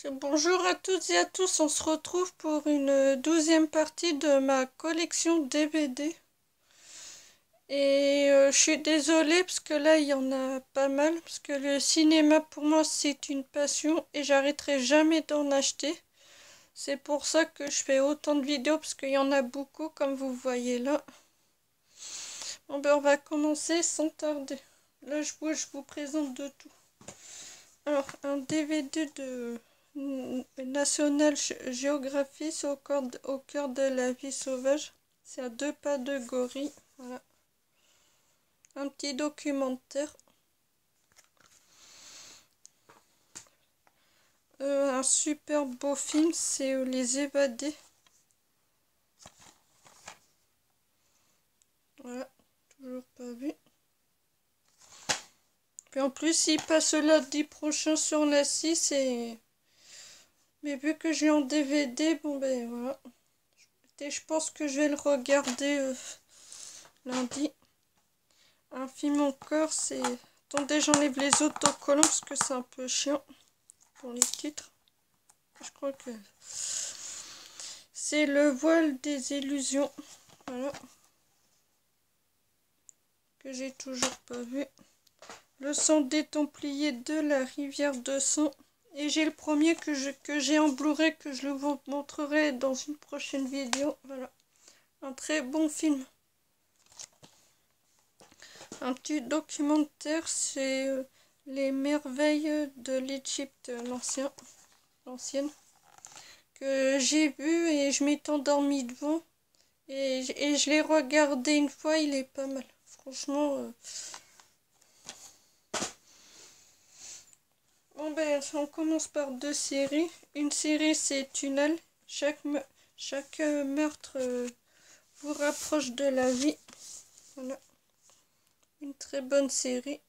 Bonjour à toutes et à tous, on se retrouve pour une 12e partie de ma collection DVD. Et je suis désolée parce que là il y en a pas mal, parce que le cinéma pour moi c'est une passion et j'arrêterai jamais d'en acheter. C'est pour ça que je fais autant de vidéos, parce qu'il y en a beaucoup comme vous voyez là. Bon ben on va commencer sans tarder. Là je vous présente de tout. Alors un DVD de National Geographic au cœur de la vie sauvage. C'est à 2 pas de gorille. Voilà. Un petit documentaire. Un super beau film, c'est Les Évadés. Voilà, toujours pas vu. Puis en plus, il passe lundi prochain sur la 6 et... Mais vu que j'ai en DVD, bon ben voilà. Et je pense que je vais le regarder lundi. Un film encore, c'est... Attendez, j'enlève les autocollants parce que c'est un peu chiant pour les titres. Je crois que... C'est Le voile des illusions. Voilà. Que j'ai toujours pas vu. Le sang des Templiers de la rivière de sang. Et j'ai le premier que j'ai en Blu-ray, que je vous montrerai dans une prochaine vidéo. Voilà. Un très bon film. Un petit documentaire, c'est les merveilles de l'Égypte, l'ancienne, que j'ai vu et je m'étais endormie devant. Et je l'ai regardé une fois, il est pas mal. Franchement... Bon ben, on commence par 2 séries. Une série, c'est Tunnel. Chaque meurtre vous rapproche de la vie. Voilà. Une très bonne série.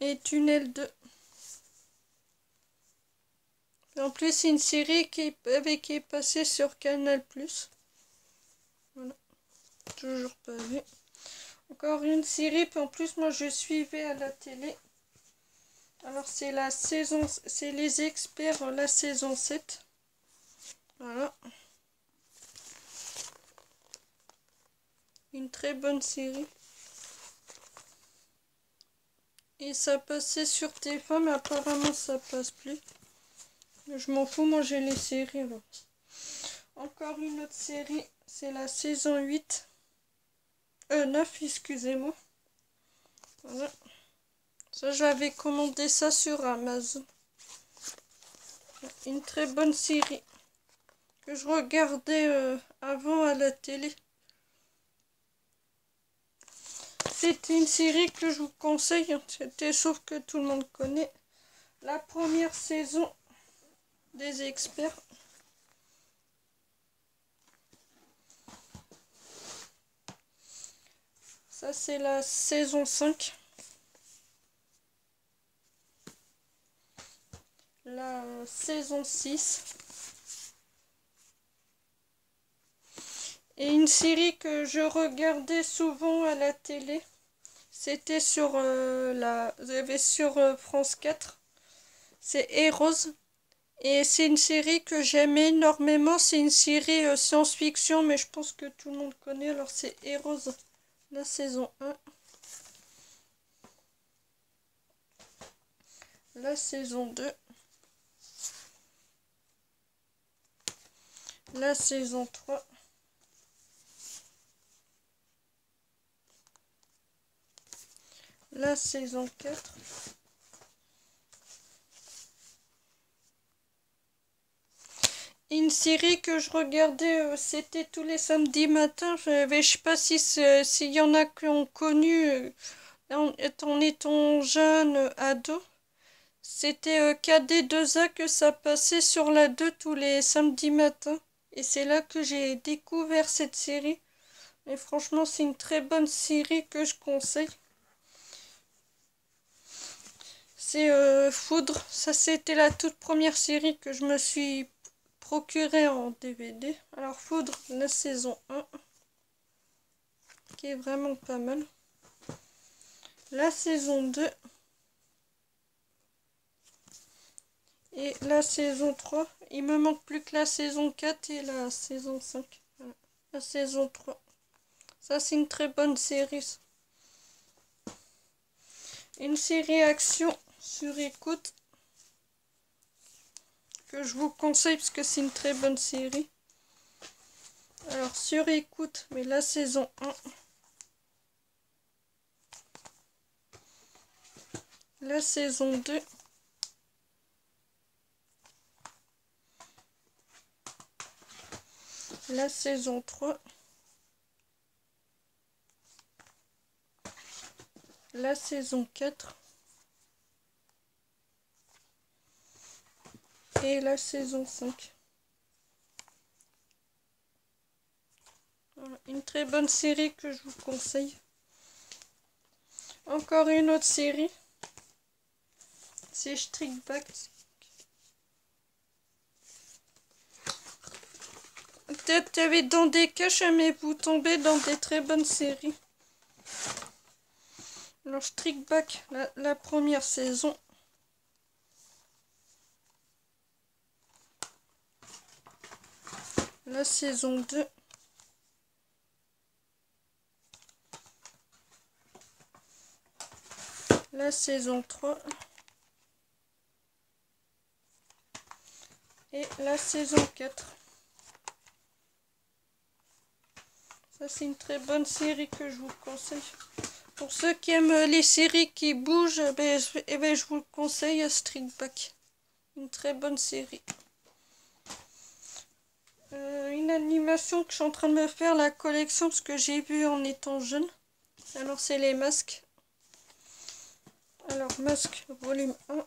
Et Tunnel 2. En plus, c'est une série qui est passée sur Canal+. Voilà. Toujours pas vu. Encore une série, puis en plus, moi, je suivais à la télé. Alors, c'est Les Experts, la saison 7. Voilà. Une très bonne série. Et ça passait sur TF1, mais apparemment, ça passe plus. Je m'en fous, moi, j'ai les séries, alors. Encore une autre série, c'est la saison 8. 9, excusez-moi. Voilà. Ça, j'avais commandé ça sur Amazon. Une très bonne série que je regardais avant à la télé. C'était une série que je vous conseille. C'était sauf que tout le monde connaît. La première saison des Experts. Ça, c'est la saison 5. La saison 6. Et une série que je regardais souvent à la télé. C'était sur France 4. C'est Heroes. Et c'est une série que j'aime énormément. C'est une série science-fiction, mais je pense que tout le monde connaît. Alors c'est Heroes, la saison 1. La saison 2. La saison 3. La saison 4. Une série que je regardais, c'était tous les samedis matins. Je sais pas s'il y en a qui ont connu en étant jeune, ado. C'était KD2A que ça passait sur la 2 tous les samedis matins. Et c'est là que j'ai découvert cette série. Et franchement, c'est une très bonne série que je conseille. C'est Foudre. Ça, c'était la toute première série que je me suis procurée en DVD. Alors, Foudre, la saison 1. Qui est vraiment pas mal. La saison 2. Et la saison 3. Il me manque plus que la saison 4 et la saison 5. Voilà. La saison 3. Ça, c'est une très bonne série. Une série action sur écoute que je vous conseille parce que c'est une très bonne série. Alors, sur écoute, mais la saison 1. La saison 2. La saison 3. La saison 4. Et la saison 5. Voilà, une très bonne série que je vous conseille. Encore une autre série. C'est Strict Back. Peut-être qu'il y avait dans des caches, mais vous tombez dans des très bonnes séries. Alors, Strict Back, la première saison. La saison 2. La saison 3. Et la saison 4. Ça, c'est une très bonne série que je vous conseille. Pour ceux qui aiment les séries qui bougent, je vous conseille Strict Back. Une très bonne série. Une animation que je suis en train de me faire, la collection, parce que j'ai vu en étant jeune. Alors, c'est les masques. Alors, masque volume 1.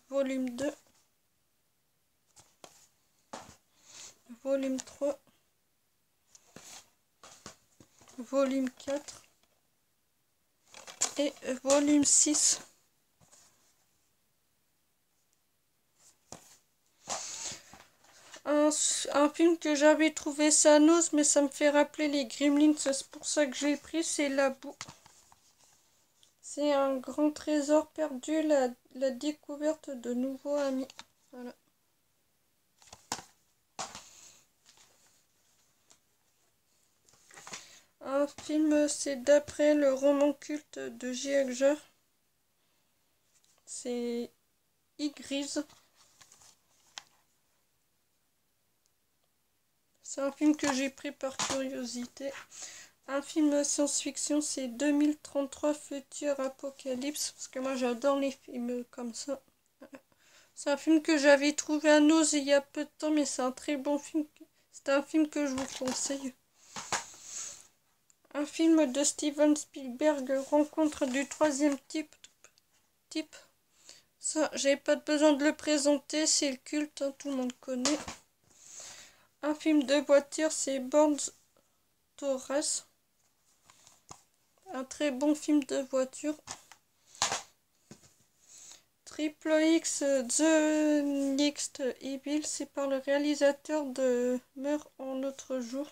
Volume 2. Volume 3. Volume 4. Et volume 6. Un film que j'avais trouvé ça naze, mais ça me fait rappeler les Gremlins, c'est pour ça que j'ai pris, c'est La Boue. C'est un grand trésor perdu, la découverte de nouveaux amis. Voilà. Un film, c'est d'après le roman culte de J.L. Jarre. C'est Grise. C'est un film que j'ai pris par curiosité. Un film science-fiction, c'est 2033 Futur Apocalypse. Parce que moi, j'adore les films comme ça. C'est un film que j'avais trouvé à Nose il y a peu de temps, mais c'est un très bon film. C'est un film que je vous conseille. Un film de Steven Spielberg, Rencontre du troisième type. Ça, j'ai pas besoin de le présenter, c'est le culte, hein, tout le monde connaît. Un film de voiture, c'est Born to Race. Un très bon film de voiture. Triple X The Next Evil, c'est par le réalisateur de Meurt en autre jour.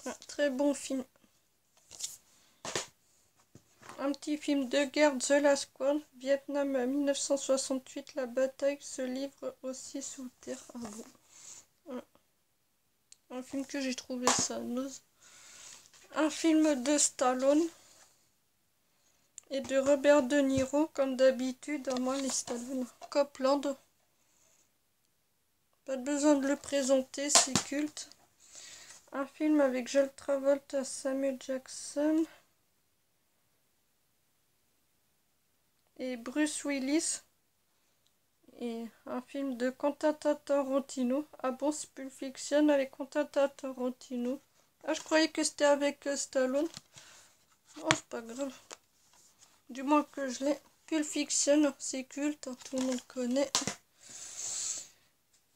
Un très bon film. Un petit film de guerre, The Last Call, Vietnam 1968, la bataille se livre aussi sous terre. Ah bon. Voilà. Un film que j'ai trouvé ça naze. Un film de Stallone et de Robert De Niro, comme d'habitude, à moi les Stallone. Copland. Pas besoin de le présenter, c'est culte. Un film avec John Travolta, Samuel Jackson et Bruce Willis. Et un film de Quentin Tarantino. Ah bon, c'est Pulp Fiction avec Quentin Tarantino. Ah, je croyais que c'était avec Stallone. Oh, c'est pas grave. Du moins que je l'ai. Pulp Fiction, c'est culte, hein, tout le monde connaît.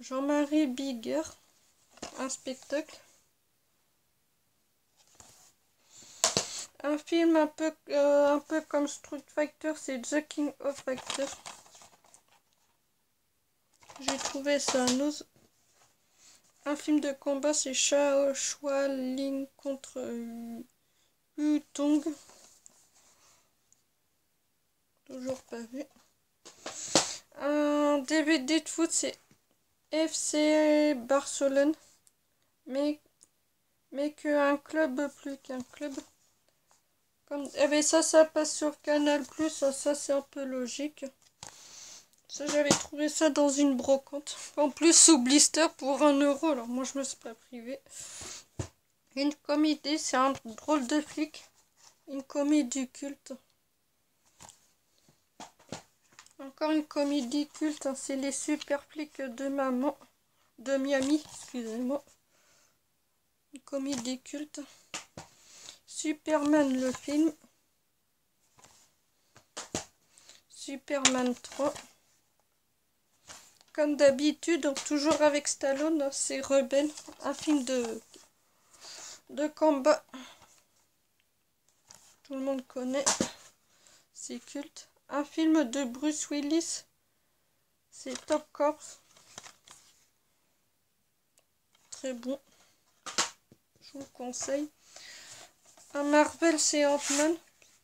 Jean-Marie Bigger, un spectacle. Un film un peu comme Street Fighter, c'est The King of Fighters. J'ai trouvé ça naze. Un film de combat, c'est Shao Ling contre Yu Tong. Toujours pas vu. Un DVD de foot, c'est FC Barcelone. Mais qu'un club plus qu'un club. Comme, eh ben ça passe sur Canal+, ça c'est un peu logique. Ça, j'avais trouvé ça dans une brocante. En plus, sous blister pour 1 €. Alors moi, je me suis pas privé. Une comédie, c'est un drôle de flic. Une comédie culte. Encore une comédie culte, hein, c'est les super flics de Miami, excusez-moi. Une comédie culte. Superman le film. Superman 3. Comme d'habitude, toujours avec Stallone, hein, c'est Rebelle, un film de combat. Tout le monde connaît, c'est culte. Un film de Bruce Willis, c'est Top Corps. Très bon, je vous le conseille. Un Marvel, c'est Ant-Man.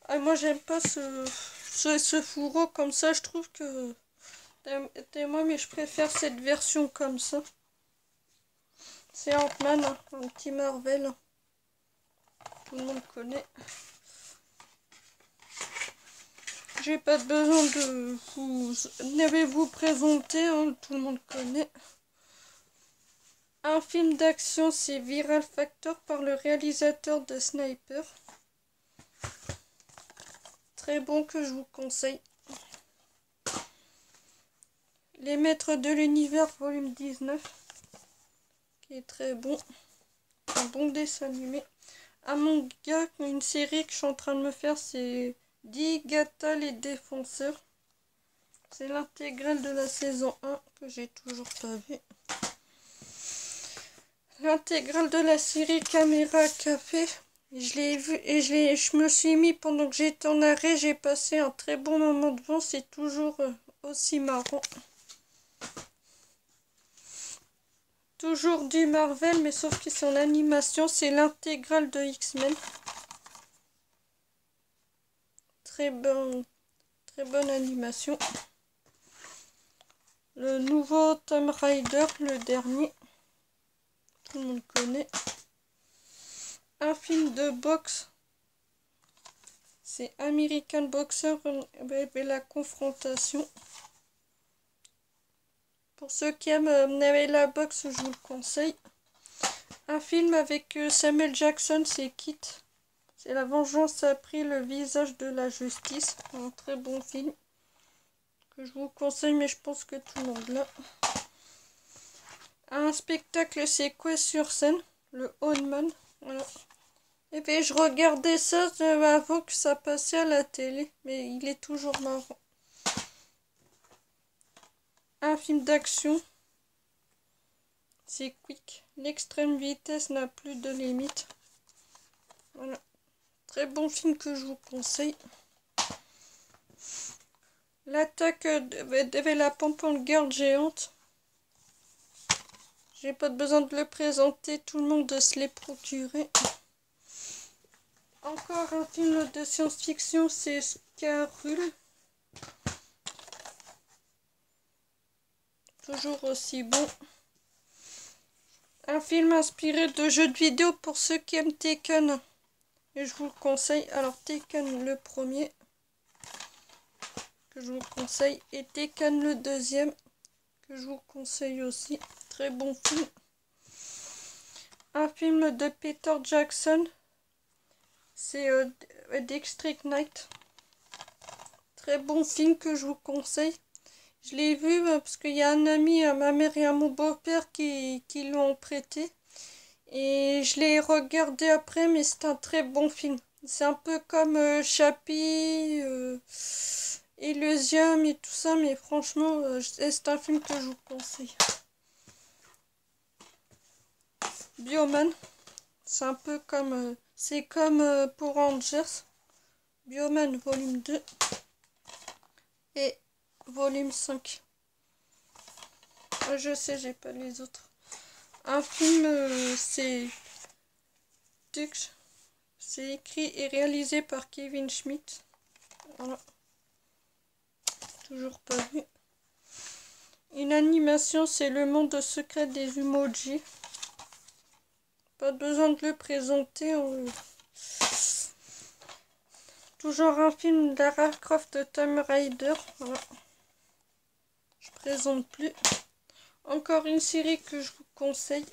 Ah, moi, j'aime pas ce fourreau comme ça, je trouve que... Moi, mais je préfère cette version comme ça. C'est Ant-Man, hein, un petit Marvel. Tout le monde connaît. J'ai pas besoin de vous présenter, hein, tout le monde connaît. Un film d'action, c'est Viral Factor par le réalisateur de Sniper. Très bon, que je vous conseille. Les Maîtres de l'Univers, volume 19. Qui est très bon. Un bon dessin animé. Un manga, une série que je suis en train de me faire, c'est Digata les Défenseurs. C'est l'intégrale de la saison 1 que j'ai toujours pas vu. L'intégrale de la série Caméra Café. Je l'ai vu et je me suis mis pendant que j'étais en arrêt. J'ai passé un très bon moment devant. C'est toujours aussi marrant. Toujours du Marvel, mais sauf que c'est en animation. C'est l'intégrale de X-Men. Très bonne animation. Le nouveau Tomb Raider, le dernier. Tout le monde connaît. Un film de boxe. C'est American Boxer et la confrontation. Pour ceux qui aiment la boxe, je vous le conseille. Un film avec Samuel Jackson, c'est Kit. C'est La vengeance a pris le visage de la justice. Un très bon film que je vous conseille, mais je pense que tout le monde l'a. Un spectacle, c'est quoi sur scène? Le Oldman. Voilà. Et puis je regardais ça avant que ça passait à la télé, mais il est toujours marrant. Un film d'action, c'est Quick. L'extrême vitesse n'a plus de limite. Voilà. Très bon film que je vous conseille. L'attaque de la Pom-Pom Girl géante. J'ai pas besoin de le présenter, tout le monde se l'est procuré. Encore un film de science-fiction, c'est Scarul. Toujours aussi bon. Un film inspiré de jeux de vidéo pour ceux qui aiment Tekken. Et je vous le conseille. Alors Tekken le premier, que je vous conseille. Et Tekken le deuxième, que je vous conseille aussi. Très bon film. Un film de Peter Jackson. C'est District 9. Très bon film que je vous conseille. Je l'ai vu parce qu'il y a un ami à ma mère et à mon beau-père qui l'ont prêté. Et je l'ai regardé après, mais c'est un très bon film. C'est un peu comme Chappie, Elysium et tout ça, mais franchement, c'est un film que je vous conseille. Bioman, c'est un peu comme... c'est comme pour Rangers. Bioman volume 2 et volume 5. Je sais, j'ai pas les autres. Un film, c'est Tux. C'est écrit et réalisé par Kevin Schmidt. Voilà. toujours pas vu. Une animation, c'est le monde secret des emojis. Pas besoin de le présenter. Toujours un film de Lara Croft de Tomb Raider. Voilà. Je présente plus. Encore une série que je vous conseille.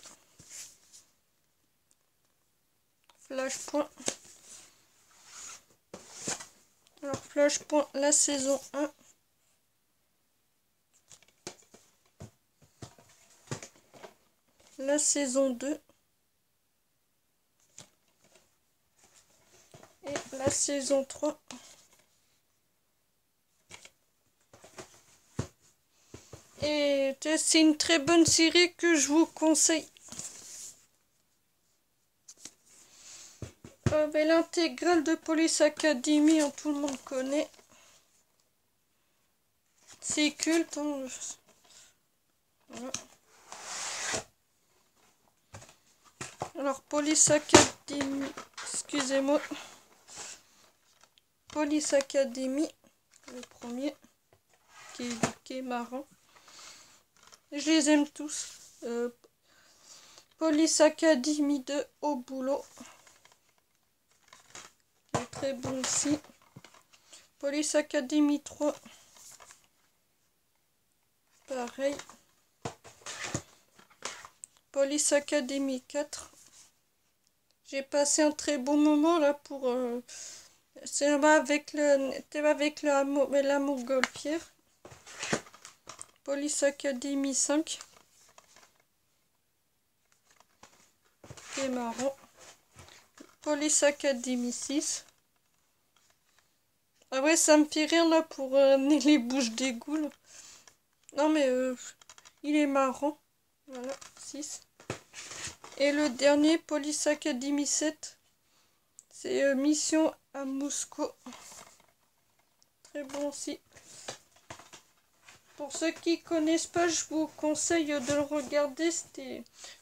Flashpoint. Alors Flashpoint, la saison 1. La saison 2. Et la saison 3. Et c'est une très bonne série que je vous conseille. L'intégrale de Police Academy, tout le monde connaît. C'est culte. Hein. Voilà. Alors, Police Academy, excusez-moi. Police Academy, le premier, qui est marrant. Je les aime tous. Police Academy 2 au boulot. Il est très bon aussi. Police Academy 3. Pareil. Police Academy 4. J'ai passé un très bon moment là pour... c'est avec la montgolfière. Police Academy 5. Qui est marrant. Police Academy 6. Ah ouais, ça me fait rire là pour les bouches d'égout. Là. Non mais il est marrant. Voilà, 6. Et le dernier, Police Academy 7. C'est Mission à Moscou. Très bon aussi. Pour ceux qui connaissent pas, je vous conseille de le regarder.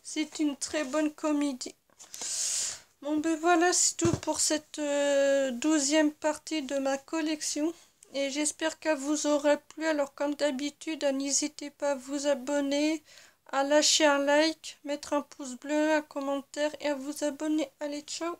C'est une très bonne comédie. Bon ben voilà, c'est tout pour cette 12e partie de ma collection. Et j'espère qu'elle vous aura plu. Alors comme d'habitude, n'hésitez pas à vous abonner, à lâcher un like, mettre un pouce bleu, un commentaire et à vous abonner. Allez, ciao!